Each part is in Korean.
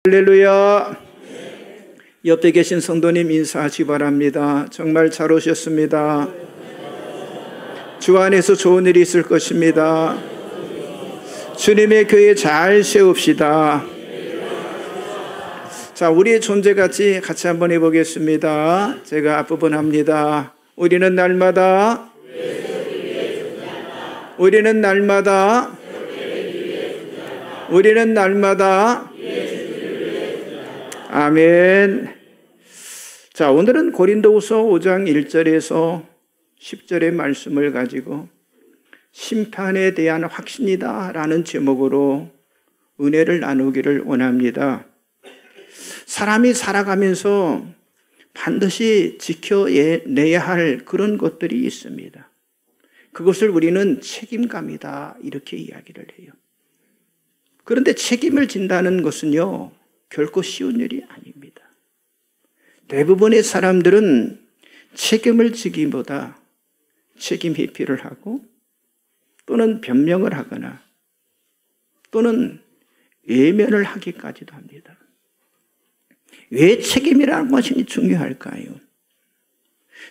할렐루야. 옆에 계신 성도님 인사하시 바랍니다. 정말 잘 오셨습니다. 주 안에서 좋은 일이 있을 것입니다. 주님의 교회 잘 세웁시다. 자, 우리의 존재같이 같이 한번 해보겠습니다. 제가 앞부분 합니다. 우리는 날마다 아멘. 자, 오늘은 고린도후서 5장 1절에서 10절의 말씀을 가지고 심판에 대한 확신이다 라는 제목으로 은혜를 나누기를 원합니다. 사람이 살아가면서 반드시 지켜내야 할 그런 것들이 있습니다. 그것을 우리는 책임감이다 이렇게 이야기를 해요. 그런데 책임을 진다는 것은요, 결코 쉬운 일이 아닙니다. 대부분의 사람들은 책임을 지기보다 책임 회피를 하고 또는 변명을 하거나 또는 외면을 하기까지도 합니다. 왜 책임이라는 것이 중요할까요?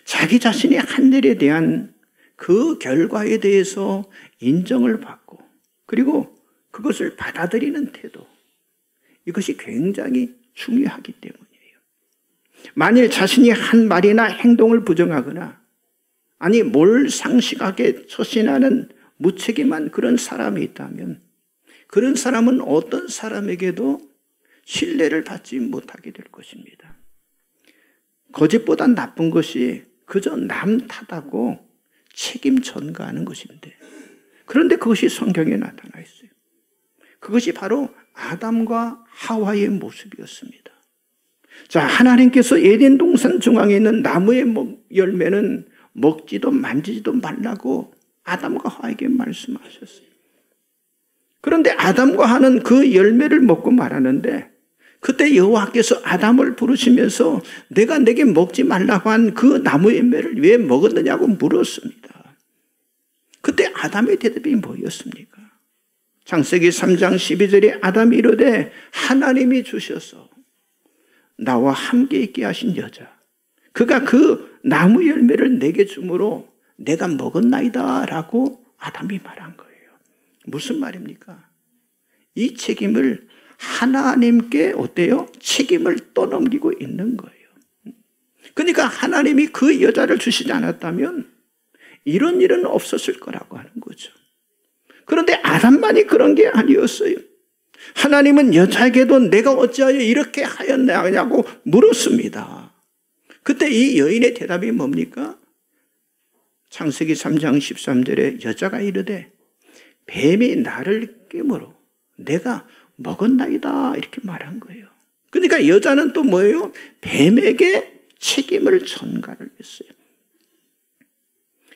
자기 자신의 한 일에 대한 그 결과에 대해서 인정을 받고 그리고 그것을 받아들이는 태도, 이것이 굉장히 중요하기 때문이에요. 만일 자신이 한 말이나 행동을 부정하거나 아니 몰상식하게 처신하는 무책임한 그런 사람이 있다면 그런 사람은 어떤 사람에게도 신뢰를 받지 못하게 될 것입니다. 거짓보다 나쁜 것이 그저 남 탓하고 책임 전가하는 것인데, 그런데 그것이 성경에 나타나 있어요. 그것이 바로 아담과 하와의 모습이었습니다. 자, 하나님께서 에덴 동산 중앙에 있는 나무의 열매는 먹지도 만지지도 말라고 아담과 하와에게 말씀하셨어요. 그런데 아담과 하와는 그 열매를 먹고 말하는데, 그때 여호와께서 아담을 부르시면서 내가 내게 먹지 말라고 한 그 나무의 열매를 왜 먹었느냐고 물었습니다. 그때 아담의 대답이 뭐였습니까? 창세기 3장 12절에 아담이 이르되 하나님이 주셔서 나와 함께 있게 하신 여자, 그가 그 나무 열매를 내게 주므로 내가 먹었나이다 라고 아담이 말한 거예요. 무슨 말입니까? 이 책임을 하나님께 어때요? 책임을 떠넘기고 있는 거예요. 그러니까 하나님이 그 여자를 주시지 않았다면 이런 일은 없었을 거라고 하는 거죠. 그런데 아담만이 그런 게 아니었어요. 하나님은 여자에게도 내가 어찌하여 이렇게 하였냐고 물었습니다. 그때 이 여인의 대답이 뭡니까? 창세기 3장 13절에 여자가 이르되 뱀이 나를 깨물어 내가 먹었나이다 이렇게 말한 거예요. 그러니까 여자는 또 뭐예요? 뱀에게 책임을 전가를 했어요.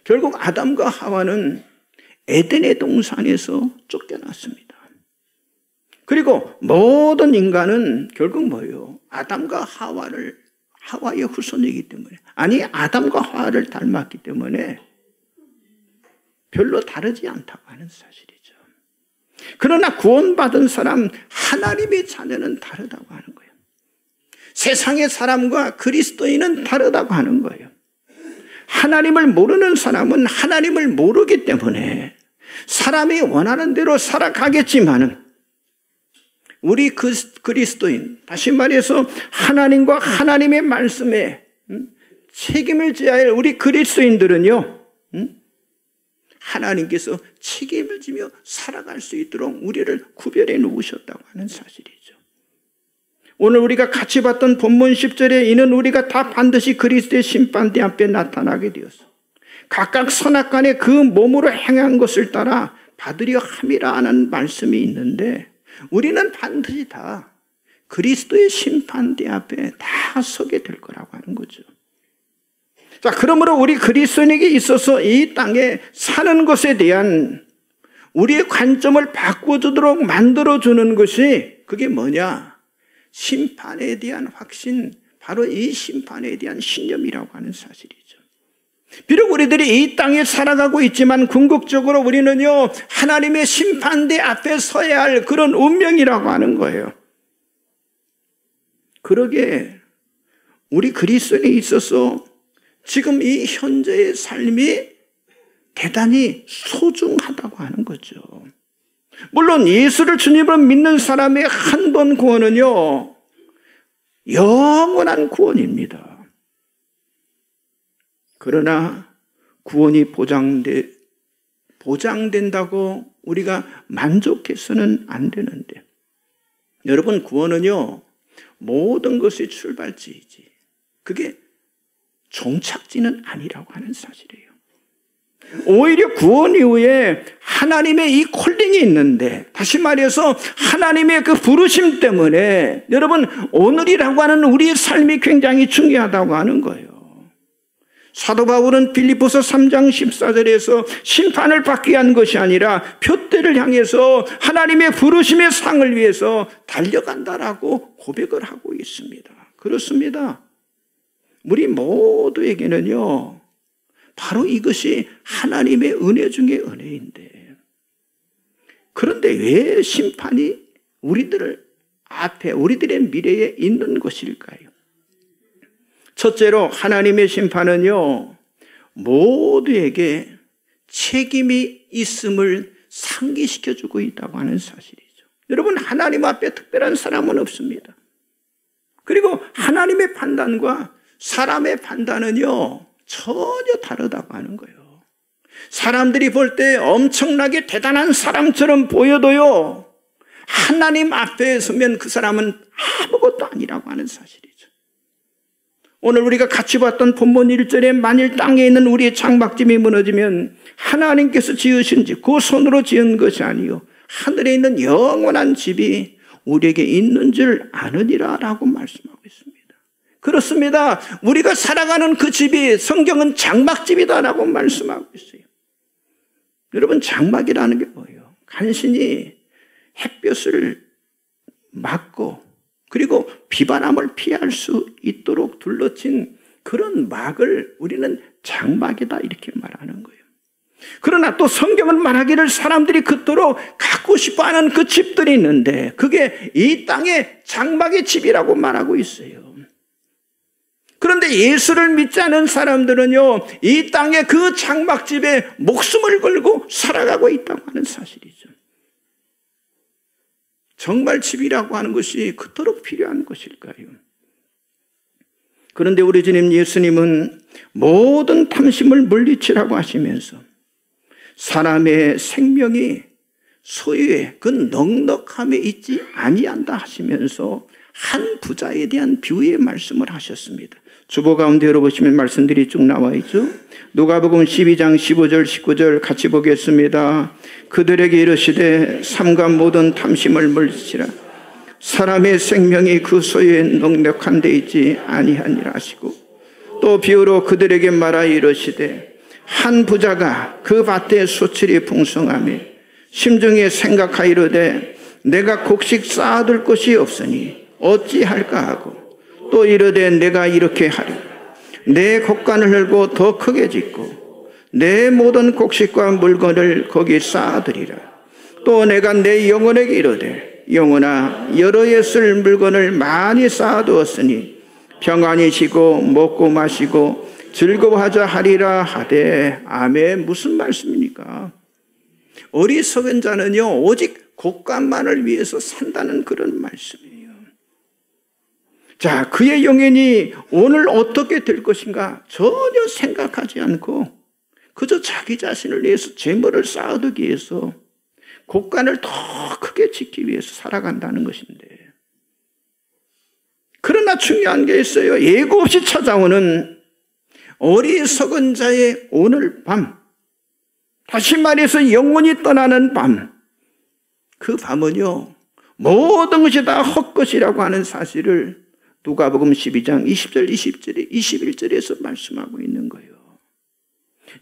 결국 아담과 하와는 에덴의 동산에서 쫓겨났습니다. 그리고 모든 인간은 결국 뭐예요? 아담과 하와의 후손이기 때문에, 아니 아담과 하와를 닮았기 때문에 별로 다르지 않다고 하는 사실이죠. 그러나 구원받은 사람, 하나님의 자녀는 다르다고 하는 거예요. 세상의 사람과 그리스도인은 다르다고 하는 거예요. 하나님을 모르는 사람은 하나님을 모르기 때문에 사람이 원하는 대로 살아가겠지만은 우리 그리스도인, 다시 말해서 하나님과 하나님의 말씀에 책임을 져야 할 우리 그리스도인들은요, 하나님께서 책임을 지며 살아갈 수 있도록 우리를 구별해 놓으셨다고 하는 사실이죠. 오늘 우리가 같이 봤던 본문 10절에 이는 우리가 다 반드시 그리스도의 심판대 앞에 나타나게 되었어. 각각 선악간에 그 몸으로 행한 것을 따라 받으려 함이라 하는 말씀이 있는데, 우리는 반드시 다 그리스도의 심판대 앞에 다 서게 될 거라고 하는 거죠. 자, 그러므로 우리 그리스도인에게 있어서 이 땅에 사는 것에 대한 우리의 관점을 바꿔주도록 만들어주는 것이 그게 뭐냐? 심판에 대한 확신, 바로 이 심판에 대한 신념이라고 하는 사실이죠. 비록 우리들이 이 땅에 살아가고 있지만 궁극적으로 우리는요, 하나님의 심판대 앞에 서야 할 그런 운명이라고 하는 거예요. 그러게 우리 그리스도인에 있어서 지금 이 현재의 삶이 대단히 소중하다고 하는 거죠. 물론 예수를 주님으로 믿는 사람의 한 번 구원은요, 영원한 구원입니다. 그러나 구원이 보장된다고 우리가 만족해서는 안 되는데, 여러분, 구원은요 모든 것의 출발지이지 그게 종착지는 아니라고 하는 사실이에요. 오히려 구원 이후에 하나님의 이 콜링이 있는데, 다시 말해서 하나님의 그 부르심 때문에 여러분 오늘이라고 하는 우리의 삶이 굉장히 중요하다고 하는 거예요. 사도 바울은 빌립보서 3장 14절에서 심판을 받기 위한 것이 아니라 표대를 향해서 하나님의 부르심의 상을 위해서 달려간다라고 고백을 하고 있습니다. 그렇습니다. 우리 모두에게는요 바로 이것이 하나님의 은혜 중에 은혜인데, 그런데 왜 심판이 우리들 앞에, 우리들의 미래에 있는 것일까요? 첫째로 하나님의 심판은요 모두에게 책임이 있음을 상기시켜주고 있다고 하는 사실이죠. 여러분, 하나님 앞에 특별한 사람은 없습니다. 그리고 하나님의 판단과 사람의 판단은요 전혀 다르다고 하는 거예요. 사람들이 볼 때 엄청나게 대단한 사람처럼 보여도요 하나님 앞에 서면 그 사람은 아무것도 아니라고 하는 사실이죠. 오늘 우리가 같이 봤던 본문 1절에 만일 땅에 있는 우리의 장막집이 무너지면 하나님께서 지으신 집, 그 손으로 지은 것이 아니요 하늘에 있는 영원한 집이 우리에게 있는 줄 아느니라 라고 말씀하고 있습니다. 그렇습니다. 우리가 살아가는 그 집이 성경은 장막집이다라고 말씀하고 있어요. 여러분, 장막이라는 게 뭐예요? 간신히 햇볕을 막고 그리고 비바람을 피할 수 있도록 둘러친 그런 막을 우리는 장막이다 이렇게 말하는 거예요. 그러나 또 성경은 말하기를 사람들이 그토록 갖고 싶어하는 그 집들이 있는데 그게 이 땅의 장막의 집이라고 말하고 있어요. 그런데 예수를 믿지 않은 사람들은요 이 땅의 그 장막집에 목숨을 걸고 살아가고 있다고 하는 사실이죠. 정말 집이라고 하는 것이 그토록 필요한 것일까요? 그런데 우리 주님 예수님은 모든 탐심을 물리치라고 하시면서 사람의 생명이 소유의 그 넉넉함에 있지 아니한다 하시면서 한 부자에 대한 비유의 말씀을 하셨습니다. 주보 가운데 열어보시면 말씀들이 쭉 나와 있죠. 누가복음 12장 15절 19절 같이 보겠습니다. 그들에게 이르시되 삼가 모든 탐심을 물리치라. 사람의 생명이 그 소유에 넉넉한 데 있지 아니하니라 하시고, 또 비유로 그들에게 말하 이르시되 한 부자가 그 밭에 소출이 풍성하며 심중에 생각하이르되 내가 곡식 쌓아둘 것이 없으니 어찌할까 하고, 또 이르되 내가 이렇게 하리라. 내 곡간을 헐고 더 크게 짓고 내 모든 곡식과 물건을 거기 쌓아두리라. 또 내가 내 영혼에게 이르되 영혼아 여러 해 쓸 물건을 많이 쌓아두었으니 평안히 쉬고 먹고 마시고 즐거워하자 하리라 하되. 아멘. 무슨 말씀입니까? 어리석은 자는요 오직 곡간만을 위해서 산다는 그런 말씀이에요. 자, 그의 영혼이 오늘 어떻게 될 것인가 전혀 생각하지 않고 그저 자기 자신을 위해서 재물을 쌓아두기 위해서 곡간을 더 크게 짓기 위해서 살아간다는 것인데, 그러나 중요한 게 있어요. 예고 없이 찾아오는 어리석은 자의 오늘 밤, 다시 말해서 영혼이 떠나는 밤, 그 밤은요 모든 것이 다 헛것이라고 하는 사실을 누가복음 12장 20절 21절에서 말씀하고 있는 거예요.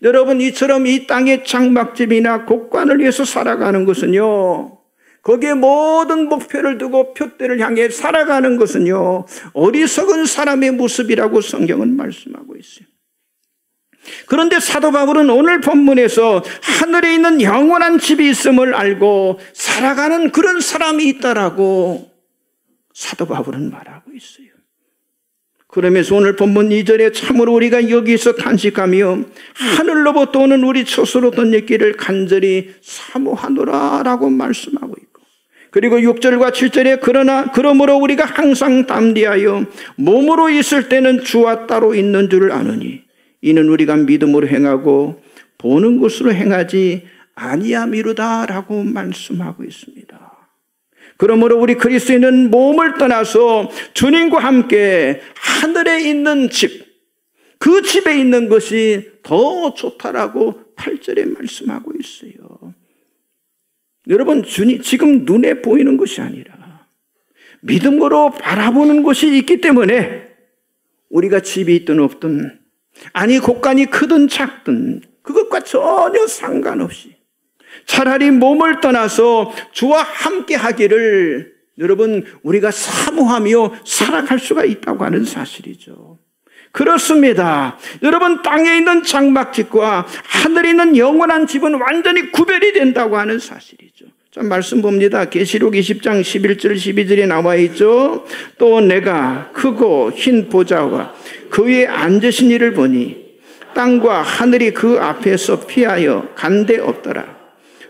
여러분, 이처럼 이 땅의 장막집이나 곡간을 위해서 살아가는 것은요 거기에 모든 목표를 두고 표대를 향해 살아가는 것은요 어리석은 사람의 모습이라고 성경은 말씀하고 있어요. 그런데 사도 바울은 오늘 본문에서 하늘에 있는 영원한 집이 있음을 알고 살아가는 그런 사람이 있다라고 사도 바울은 말하고 있어요. 그러면서 오늘 본문 2절에 참으로 우리가 여기서 탄식하며 하늘로부터 오는 우리 스스로 던졌기를 간절히 사모하노라 라고 말씀하고 있고, 그리고 6절과 7절에 그러므로 우리가 항상 담대하여 몸으로 있을 때는 주와 따로 있는 줄 아느니 이는 우리가 믿음으로 행하고 보는 것으로 행하지 아니함이로다 라고 말씀하고 있습니다. 그러므로 우리 그리스도인은 몸을 떠나서 주님과 함께 하늘에 있는 집, 그 집에 있는 것이 더 좋다라고 8절에 말씀하고 있어요. 여러분, 주님 지금 눈에 보이는 것이 아니라 믿음으로 바라보는 것이 있기 때문에 우리가 집이 있든 없든, 아니 곳간이 크든 작든 그것과 전혀 상관없이 차라리 몸을 떠나서 주와 함께 하기를 여러분 우리가 사모하며 살아갈 수가 있다고 하는 사실이죠. 그렇습니다. 여러분, 땅에 있는 장막집과 하늘에 있는 영원한 집은 완전히 구별이 된다고 하는 사실이죠. 자, 말씀 봅니다. 계시록 20장 11절 12절에 나와 있죠. 또 내가 크고 흰 보좌와 그 위에 앉으신 이를 보니 땅과 하늘이 그 앞에서 피하여 간 데 없더라.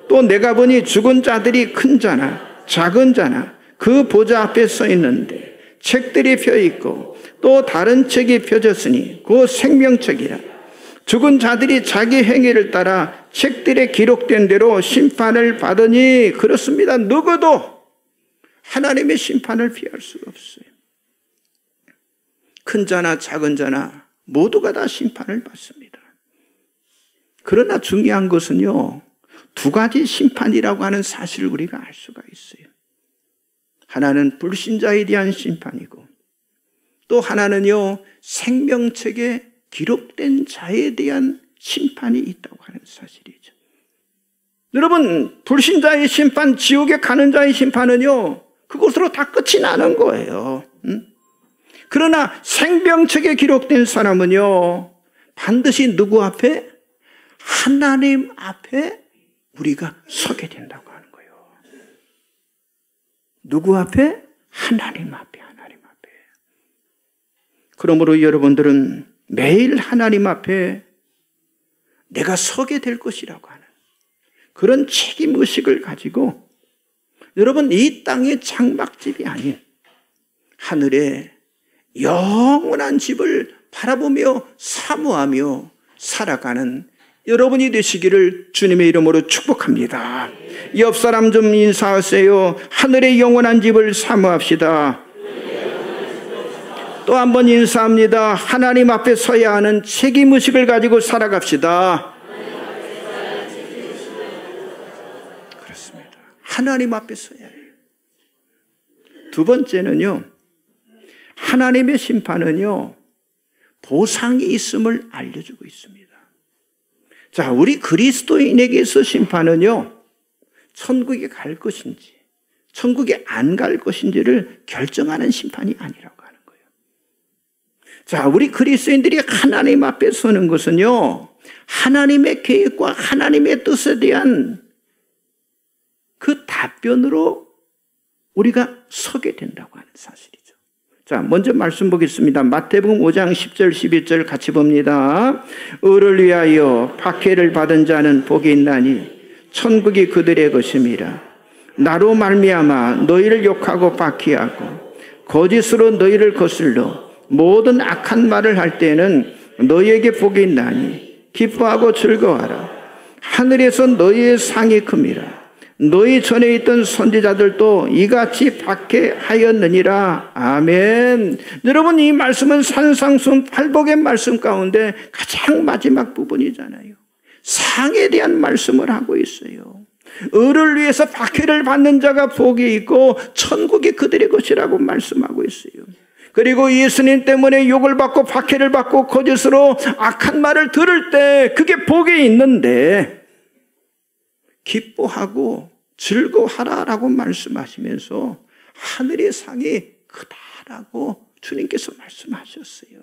또 내가 보니 죽은 자들이 큰 자나 작은 자나 그 보좌 앞에 서 있는데 책들이 펴 있고 또 다른 책이 펴졌으니 그 생명책이라. 죽은 자들이 자기 행위를 따라 책들에 기록된 대로 심판을 받으니, 그렇습니다. 누구도 하나님의 심판을 피할 수가 없어요. 큰 자나 작은 자나 모두가 다 심판을 받습니다. 그러나 중요한 것은요, 두 가지 심판이라고 하는 사실을 우리가 알 수가 있어요. 하나는 불신자에 대한 심판이고, 또 하나는요, 생명책에 기록된 자에 대한 심판이 있다고 하는 사실이죠. 여러분, 불신자의 심판, 지옥에 가는 자의 심판은요, 그것으로 다 끝이 나는 거예요. 그러나 생명책에 기록된 사람은요, 반드시 누구 앞에? 하나님 앞에 우리가 서게 된다고 하는 거예요. 누구 앞에? 하나님 앞에, 하나님 앞에. 그러므로 여러분들은 매일 하나님 앞에 내가 서게 될 것이라고 하는 그런 책임의식을 가지고, 여러분, 이 땅의 장막집이 아닌 하늘의 영원한 집을 바라보며 사모하며 살아가는 여러분이 되시기를 주님의 이름으로 축복합니다. 옆 사람 좀 인사하세요. 하늘의 영원한 집을 사모합시다. 또 한 번 인사합니다. 하나님 앞에 서야 하는 책임의식을 가지고 살아갑시다. 그렇습니다. 하나님 앞에 서야 해요. 두 번째는요, 하나님의 심판은요, 보상이 있음을 알려주고 있습니다. 자, 우리 그리스도인에게서 심판은요, 천국에 갈 것인지 천국에 안 갈 것인지를 결정하는 심판이 아니라고 하는 거예요. 자, 우리 그리스도인들이 하나님 앞에 서는 것은요, 하나님의 계획과 하나님의 뜻에 대한 그 답변으로 우리가 서게 된다고 하는 사실이죠. 자, 먼저 말씀 보겠습니다. 마태복음 5장 10절 11절 같이 봅니다. 의를 위하여 박해를 받은 자는 복이 있나니 천국이 그들의 것임이라. 나로 말미암아 너희를 욕하고 박해하고 거짓으로 너희를 거슬러 모든 악한 말을 할 때에는 너희에게 복이 있나니 기뻐하고 즐거워하라. 하늘에서 너희의 상이 큼이라. 너희 전에 있던 선지자들도 이같이 박해하였느니라. 아멘. 여러분, 이 말씀은 산상순 팔복의 말씀 가운데 가장 마지막 부분이잖아요. 상에 대한 말씀을 하고 있어요. 의를 위해서 박해를 받는 자가 복이 있고 천국이 그들의 것이라고 말씀하고 있어요. 그리고 예수님 때문에 욕을 받고 박해를 받고 거짓으로 악한 말을 들을 때 그게 복이 있는데, 기뻐하고 즐거워하라라고 말씀하시면서 하늘의 상이 크다라고 주님께서 말씀하셨어요.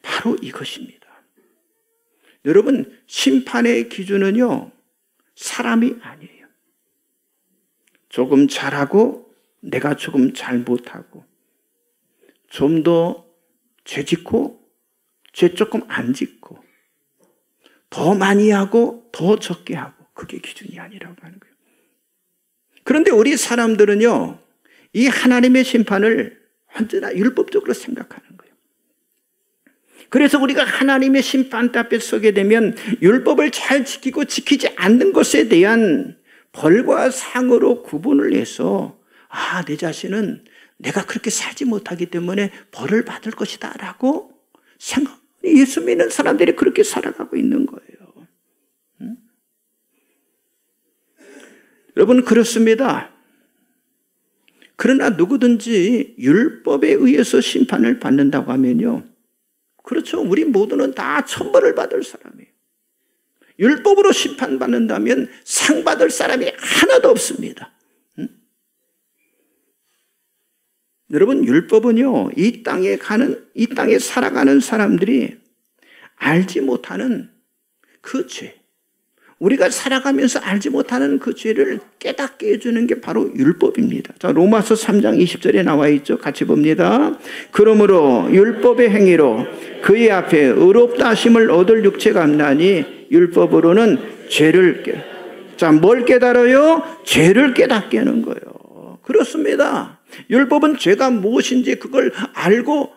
바로 이것입니다. 여러분, 심판의 기준은요, 사람이 아니에요. 조금 잘하고 내가 조금 잘 못하고, 좀 더 죄 짓고 죄 조금 안 짓고 더 많이 하고 더 적게 하고 그게 기준이 아니라고 하는 거예요. 그런데 우리 사람들은요, 이 하나님의 심판을 언제나 율법적으로 생각하는 거예요. 그래서 우리가 하나님의 심판대 앞에 서게 되면 율법을 잘 지키고 지키지 않는 것에 대한 벌과 상으로 구분을 해서 내 자신은 내가 그렇게 살지 못하기 때문에 벌을 받을 것이다 라고 생각, 예수 믿는 사람들이 그렇게 살아가고 있는 거예요. 여러분, 그렇습니다. 그러나 누구든지 율법에 의해서 심판을 받는다고 하면요, 그렇죠. 우리 모두는 다 천벌을 받을 사람이에요. 율법으로 심판받는다면 상 받을 사람이 하나도 없습니다. 여러분, 율법은요, 이 땅에 살아가는 사람들이 알지 못하는 그 죄, 우리가 살아가면서 알지 못하는 그 죄를 깨닫게 해주는 게 바로 율법입니다. 자, 로마서 3장 20절에 나와 있죠. 같이 봅니다. 그러므로 율법의 행위로 그의 앞에 의롭다 하심을 얻을 육체가 없나니 율법으로는 죄를 뭘 깨달아요? 죄를 깨닫게 하는 거예요. 그렇습니다. 율법은 죄가 무엇인지 그걸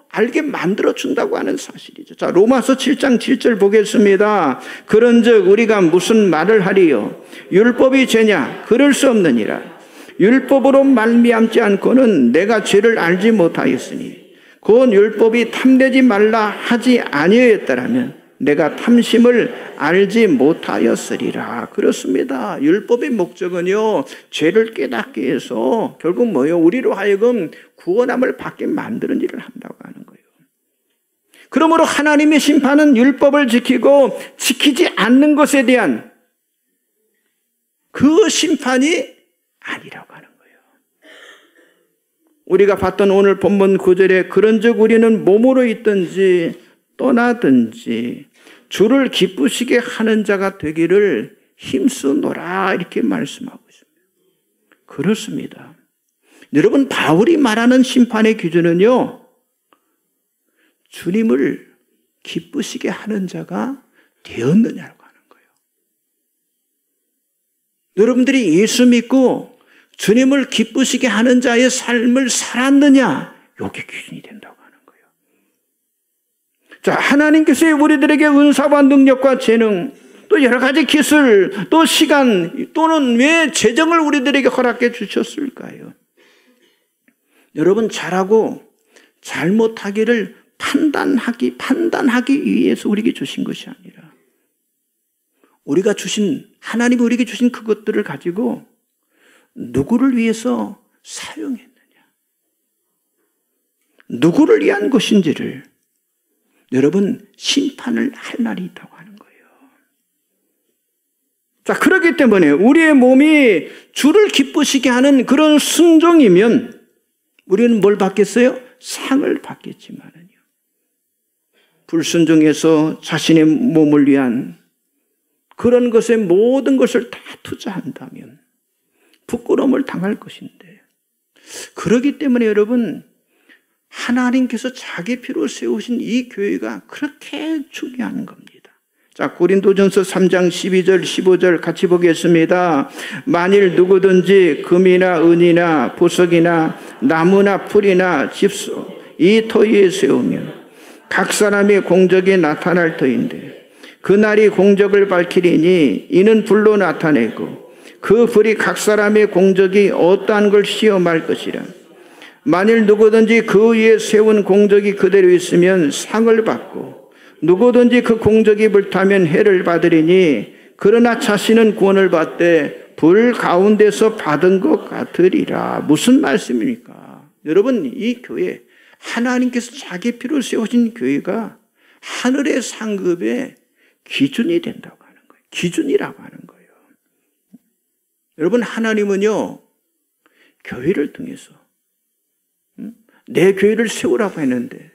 알게 만들어준다고 하는 사실이죠. 자, 로마서 7장 7절 보겠습니다. 그런즉 우리가 무슨 말을 하리요? 율법이 죄냐? 그럴 수 없느니라. 율법으로 말미암지 않고는 내가 죄를 알지 못하였으니 곧 율법이 탐내지 말라 하지 아니하였더라면 내가 탐심을 알지 못하였으리라. 그렇습니다. 율법의 목적은요, 죄를 깨닫게 해서 결국 뭐예요? 우리로 하여금 구원함을 받게 만드는 일을 한다고 하는 거예요. 그러므로 하나님의 심판은 율법을 지키고 지키지 않는 것에 대한 그 심판이 아니라고 하는 거예요. 우리가 봤던 오늘 본문 9절에 그런즉 우리는 몸으로 있든지 떠나든지 주를 기쁘시게 하는 자가 되기를 힘쓰노라 이렇게 말씀하고 있습니다. 그렇습니다. 여러분, 바울이 말하는 심판의 기준은요, 주님을 기쁘시게 하는 자가 되었느냐고 하는 거예요. 여러분들이 예수 믿고 주님을 기쁘시게 하는 자의 삶을 살았느냐, 이게 기준이 된다고 하는 거예요. 자, 하나님께서 우리들에게 은사와 능력과 재능, 또 여러 가지 기술, 또 시간, 또는 왜 재정을 우리들에게 허락해 주셨을까요? 여러분, 잘하고 잘못하기를 판단하기 위해서 우리에게 주신 것이 아니라 하나님이 우리에게 주신 그것들을 가지고 누구를 위해서 사용했느냐, 누구를 위한 것인지를 여러분, 심판을 할 날이 있다고 하는 거예요. 자, 그렇기 때문에 우리의 몸이 주를 기쁘시게 하는 그런 순종이면 우리는 뭘 받겠어요? 상을 받겠지만은요, 불순종해서 자신의 몸을 위한 그런 것에 모든 것을 다 투자한다면 부끄러움을 당할 것인데, 그렇기 때문에 여러분, 하나님께서 자기 피로 세우신 이 교회가 그렇게 중요한 겁니다. 자, 고린도전서 3장 12절 15절 같이 보겠습니다. 만일 누구든지 금이나 은이나 보석이나 나무나 풀이나 집소 이 터 위에 세우면 각 사람의 공적이 나타날 터인데 그날이 공적을 밝히리니 이는 불로 나타내고 그 불이 각 사람의 공적이 어떠한 걸 시험할 것이라. 만일 누구든지 그 위에 세운 공적이 그대로 있으면 상을 받고 누구든지 그 공적이 불타면 해를 받으리니 그러나 자신은 구원을 받되 불 가운데서 받은 것 같으리라. 무슨 말씀입니까? 여러분, 이 교회, 하나님께서 자기 피로 세우신 교회가 하늘의 상급의 기준이 된다고 하는 거예요. 기준이라고 하는 거예요. 여러분, 하나님은요, 교회를 통해서 내 교회를 세우라고 했는데,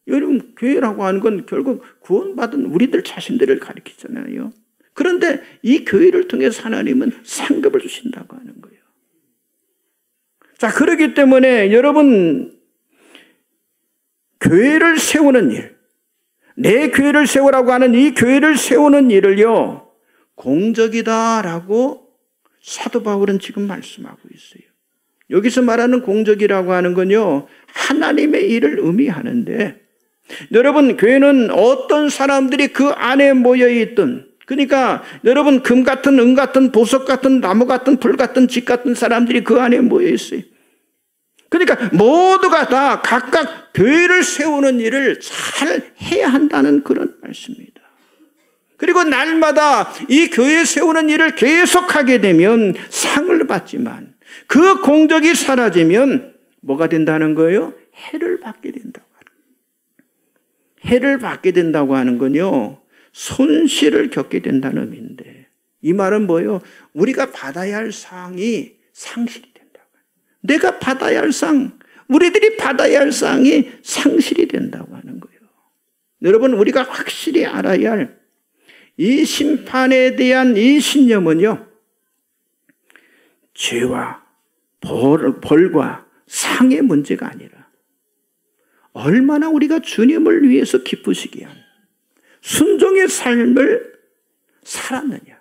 여러분, 교회라고 하는 건 결국 구원받은 우리들 자신들을 가리키잖아요. 그런데 이 교회를 통해서 하나님은 상급을 주신다고 하는 거예요. 자, 그렇기 때문에 여러분, 교회를 세우는 일, 내 교회를 세우라고 하는 이 교회를 세우는 일을요, 공적이다라고 사도 바울은 지금 말씀하고 있어요. 여기서 말하는 공적이라고 하는 건요, 하나님의 일을 의미하는데, 여러분, 교회는 어떤 사람들이 그 안에 모여있든, 그러니까 여러분, 금 같은, 은 같은, 보석 같은, 나무 같은, 불 같은, 집 같은 사람들이 그 안에 모여있어요. 그러니까 모두가 다 각각 교회를 세우는 일을 잘 해야 한다는 그런 말씀입니다. 그리고 날마다 이 교회 세우는 일을 계속하게 되면 상을 받지만, 그 공적이 사라지면 뭐가 된다는 거예요? 해를 받게 된다고 하는 거예요. 해를 받게 된다고 하는 건요, 손실을 겪게 된다는 의미인데, 이 말은 뭐예요? 우리가 받아야 할 상이 상실이 된다고. 내가 받아야 할 상, 우리들이 받아야 할 상이 상실이 된다고 하는 거예요. 여러분, 우리가 확실히 알아야 할 이 심판에 대한 이 신념은요, 죄와 벌과 상의 문제가 아니라 얼마나 우리가 주님을 위해서 기쁘시게 한 순종의 삶을 살았느냐,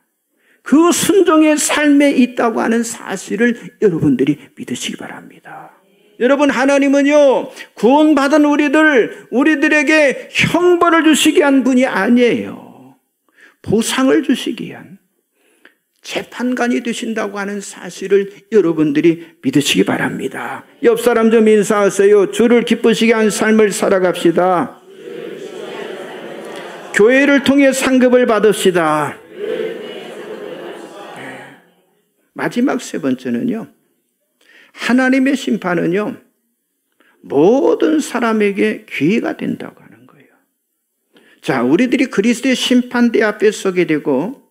그 순종의 삶에 있다고 하는 사실을 여러분들이 믿으시기 바랍니다. 여러분, 하나님은요, 구원받은 우리들에게 형벌을 주시기 위한 분이 아니에요. 보상을 주시기 위한 재판관이 되신다고 하는 사실을 여러분들이 믿으시기 바랍니다. 옆 사람 좀 인사하세요. 주를 기쁘시게 한 삶을 살아갑시다. 교회를 통해 상급을 받읍시다. 마지막 세 번째는요, 하나님의 심판은요, 모든 사람에게 기회가 된다고 하는 거예요. 자, 우리들이 그리스도의 심판대 앞에 서게 되고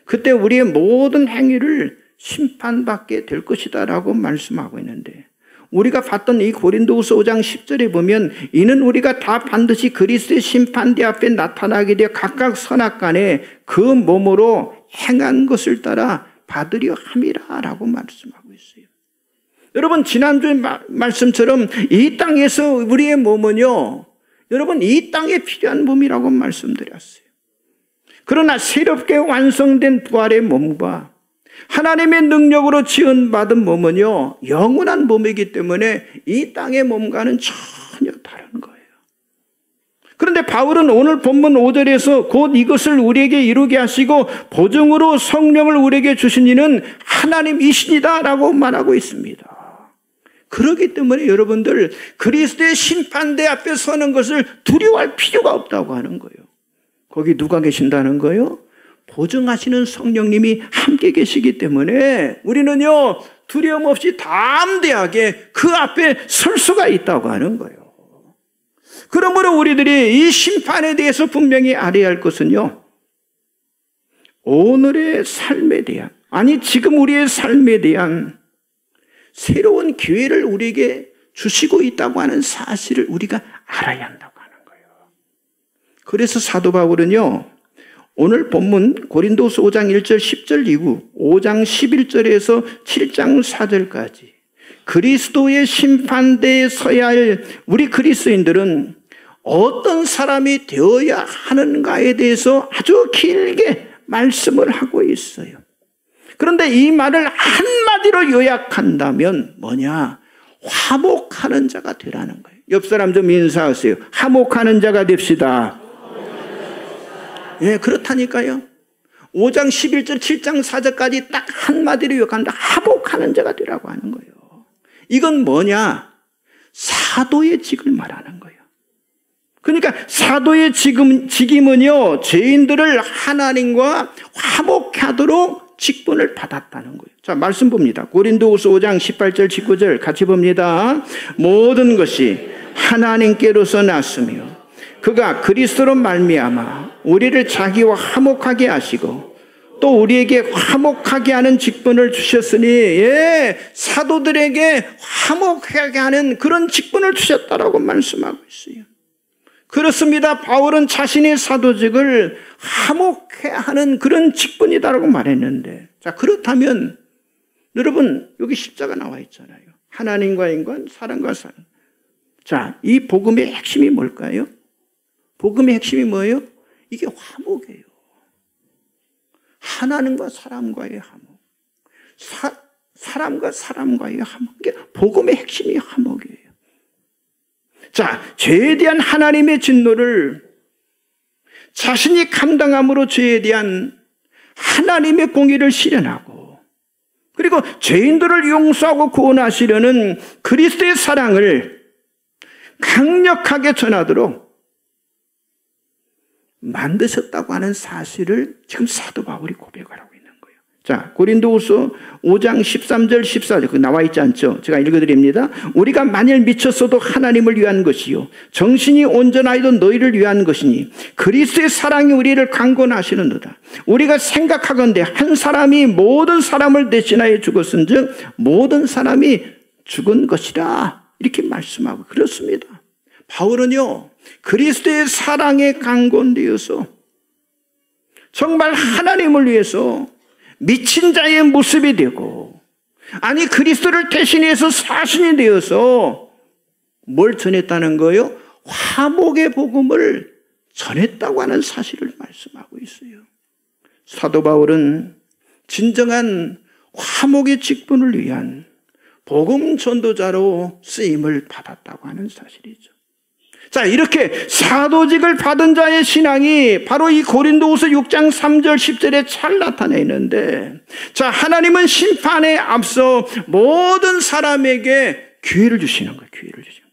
그때 우리의 모든 행위를 심판받게 될 것이다 라고 말씀하고 있는데, 우리가 봤던 이 고린도후서 5장 10절에 보면, 이는 우리가 다 반드시 그리스도의 심판대 앞에 나타나게 되어 각각 선악간에 그 몸으로 행한 것을 따라 받으려 함이라 라고 말씀하고 있어요. 여러분, 지난주에 말씀처럼 이 땅에서 우리의 몸은요, 여러분, 이 땅에 필요한 몸이라고 말씀드렸어요. 그러나 새롭게 완성된 부활의 몸과 하나님의 능력으로 지원받은 몸은요, 영원한 몸이기 때문에 이 땅의 몸과는 전혀 다른 거예요. 그런데 바울은 오늘 본문 5절에서 곧 이것을 우리에게 이루게 하시고 보증으로 성령을 우리에게 주신 이는 하나님이시니다 라고 말하고 있습니다. 그렇기 때문에 여러분들, 그리스도의 심판대 앞에 서는 것을 두려워할 필요가 없다고 하는 거예요. 거기 누가 계신다는 거예요? 보증하시는 성령님이 함께 계시기 때문에 우리는요, 두려움 없이 담대하게 그 앞에 설 수가 있다고 하는 거예요. 그러므로 우리들이 이 심판에 대해서 분명히 알아야 할 것은요, 오늘의 삶에 대한, 아니 지금 우리의 삶에 대한 새로운 기회를 우리에게 주시고 있다고 하는 사실을 우리가 알아야 한다고 하는 거예요. 그래서 사도 바울은요, 오늘 본문 고린도서 5장 1절 10절 이후 5장 11절에서 7장 4절까지 그리스도의 심판대에 서야 할 우리 그리스도인들은 어떤 사람이 되어야 하는가에 대해서 아주 길게 말씀을 하고 있어요. 그런데 이 말을 한마디로 요약한다면 뭐냐? 화목하는 자가 되라는 거예요. 옆 사람 좀 인사하세요. 화목하는 자가 됩시다. 예, 그렇다니까요. 5장 11절 7장 4절까지 딱 한마디로 요약한다. 화목하는 자가 되라고 하는 거예요. 이건 뭐냐? 사도의 직을 말하는 거예요. 그러니까 사도의 직임은요, 죄인들을 하나님과 화목케 하도록 직분을 받았다는 거예요. 자, 말씀 봅니다. 고린도후서 5장 18절 19절 같이 봅니다. 모든 것이 하나님께로서 났으며 그가 그리스도로 말미암아 우리를 자기와 화목하게 하시고 또 우리에게 화목하게 하는 직분을 주셨으니, 예, 사도들에게 화목하게 하는 그런 직분을 주셨다라고 말씀하고 있어요. 그렇습니다. 바울은 자신의 사도직을 화목해 하는 그런 직분이다라고 말했는데, 자, 그렇다면 여러분, 여기 십자가 나와 있잖아요. 하나님과 인간, 사람과 사람. 자, 이 복음의 핵심이 뭘까요? 복음의 핵심이 뭐예요? 이게 화목이에요. 하나님과 사람과의 화목. 사람과 사람과의 화목. 이게 복음의 핵심이 화목이에요. 자, 죄에 대한 하나님의 진노를 자신이 감당함으로 죄에 대한 하나님의 공의를 실현하고, 그리고 죄인들을 용서하고 구원하시려는 그리스도의 사랑을 강력하게 전하도록 만드셨다고 하는 사실을 지금 사도 바울이 고백하라고 있는 거예요. 자, 고린도후서 5장 13절 14절 그 나와 있지 않죠? 제가 읽어드립니다. 우리가 만일 미쳤어도 하나님을 위한 것이요 정신이 온전하여도 너희를 위한 것이니 그리스도의 사랑이 우리를 강권하시는도다. 우리가 생각하건대 한 사람이 모든 사람을 대신하여 죽었은즉 모든 사람이 죽은 것이라 이렇게 말씀하고 그렇습니다. 바울은요 그리스도의 사랑에 강권되어서 정말 하나님을 위해서 미친 자의 모습이 되고, 아니 그리스도를 대신해서 사신이 되어서 뭘 전했다는 거예요? 화목의 복음을 전했다고 하는 사실을 말씀하고 있어요. 사도 바울은 진정한 화목의 직분을 위한 복음 전도자로 쓰임을 받았다고 하는 사실이죠. 자, 이렇게 사도직을 받은 자의 신앙이 바로 이 고린도후서 6장 3절 10절에 잘 나타나 있는데, 자, 하나님은 심판에 앞서 모든 사람에게 기회를 주시는 거예요. 기회를 주시는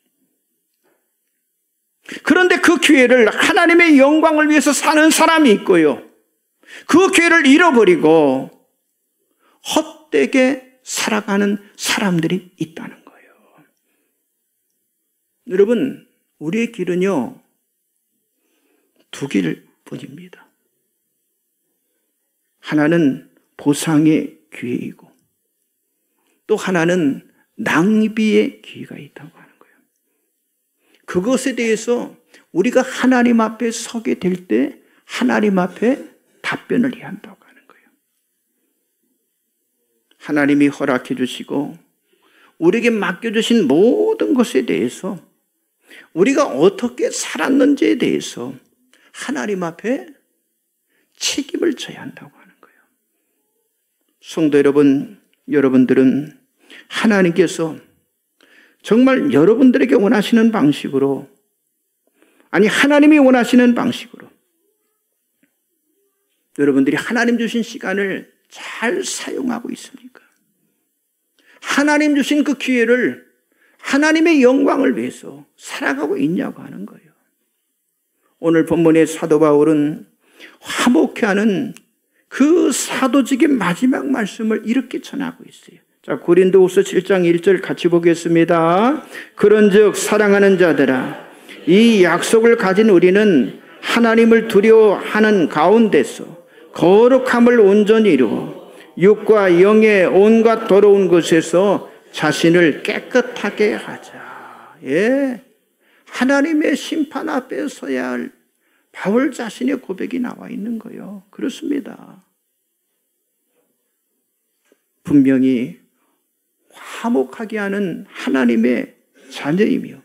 거예요. 그런데 그 기회를 하나님의 영광을 위해서 사는 사람이 있고요, 그 기회를 잃어버리고 헛되게 살아가는 사람들이 있다는 거예요. 여러분, 우리의 길은요 두 길뿐입니다. 하나는 보상의 기회이고 또 하나는 낭비의 기회가 있다고 하는 거예요. 그것에 대해서 우리가 하나님 앞에 서게 될 때 하나님 앞에 답변을 해야 한다고 하는 거예요. 하나님이 허락해 주시고 우리에게 맡겨주신 모든 것에 대해서 우리가 어떻게 살았는지에 대해서 하나님 앞에 책임을 져야 한다고 하는 거예요. 성도 여러분, 여러분들은 하나님께서 정말 여러분들에게 원하시는 방식으로, 아니 하나님이 원하시는 방식으로 여러분들이 하나님 주신 시간을 잘 사용하고 있습니까? 하나님 주신 그 기회를 하나님의 영광을 위해서 살아가고 있냐고 하는 거예요. 오늘 본문의 사도 바울은 화목해 하는 그 사도직의 마지막 말씀을 이렇게 전하고 있어요. 자, 고린도후서 7장 1절 같이 보겠습니다. 그런즉 사랑하는 자들아, 이 약속을 가진 우리는 하나님을 두려워하는 가운데서 거룩함을 온전히 이루어 육과 영의 온갖 더러운 것에서 자신을 깨끗하게 하자. 예, 하나님의 심판 앞에 서야 할 바울 자신의 고백이 나와 있는 거예요. 그렇습니다. 분명히 화목하게 하는 하나님의 자녀이며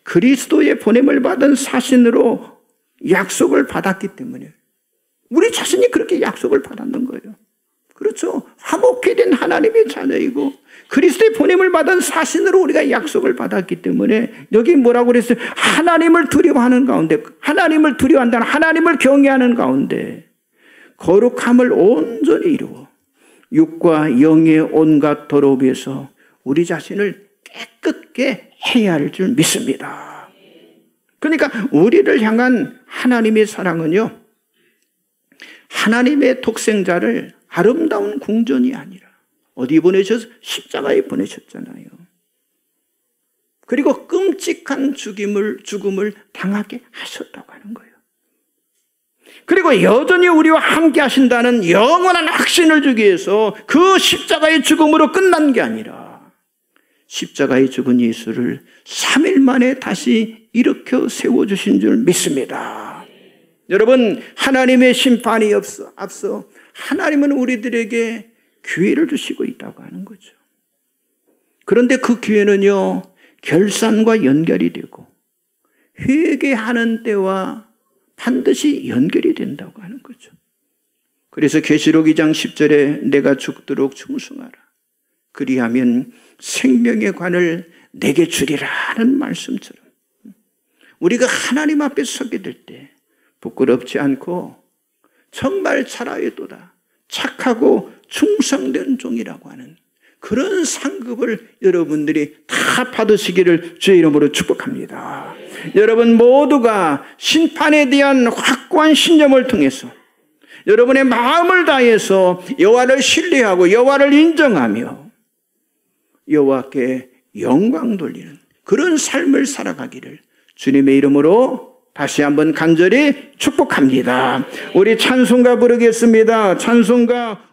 그리스도의 보냄을 받은 사신으로 약속을 받았기 때문에 우리 자신이 그렇게 약속을 받았는 거예요. 그렇죠. 화목해 된 하나님의 자녀이고 그리스도의 보냄을 받은 사신으로 우리가 약속을 받았기 때문에 여기 뭐라고 그랬어요? 하나님을 두려워하는 가운데, 하나님을 두려워한다는, 하나님을 경외하는 가운데 거룩함을 온전히 이루어 육과 영의 온갖 더러움에서 우리 자신을 깨끗게 해야 할 줄 믿습니다. 그러니까 우리를 향한 하나님의 사랑은요, 하나님의 독생자를 아름다운 궁전이 아니라 어디 보내셔서 십자가에 보내셨잖아요. 그리고 끔찍한 죽음을 당하게 하셨다고 하는 거예요. 그리고 여전히 우리와 함께 하신다는 영원한 확신을 주기 위해서 그 십자가의 죽음으로 끝난 게 아니라 십자가에 죽은 예수를 3일 만에 다시 일으켜 세워주신 줄 믿습니다. 여러분, 하나님의 심판이 앞서 하나님은 우리들에게 기회를 주시고 있다고 하는 거죠. 그런데 그 기회는요, 결산과 연결이 되고 회개하는 때와 반드시 연결이 된다고 하는 거죠. 그래서 계시록 2장 10절에 내가 죽도록 충성하라. 그리하면 생명의 관을 내게 주리라는 말씀처럼 우리가 하나님 앞에 서게 될 때 부끄럽지 않고 정말 잘하였도다. 착하고 충성된 종이라고 하는 그런 상급을 여러분들이 다 받으시기를 주의 이름으로 축복합니다. 여러분 모두가 심판에 대한 확고한 신념을 통해서 여러분의 마음을 다해서 여호와를 신뢰하고 여호와를 인정하며 여호와께 영광 돌리는 그런 삶을 살아가기를 주님의 이름으로 다시 한번 간절히 축복합니다. 우리 찬송가 부르겠습니다. 찬송가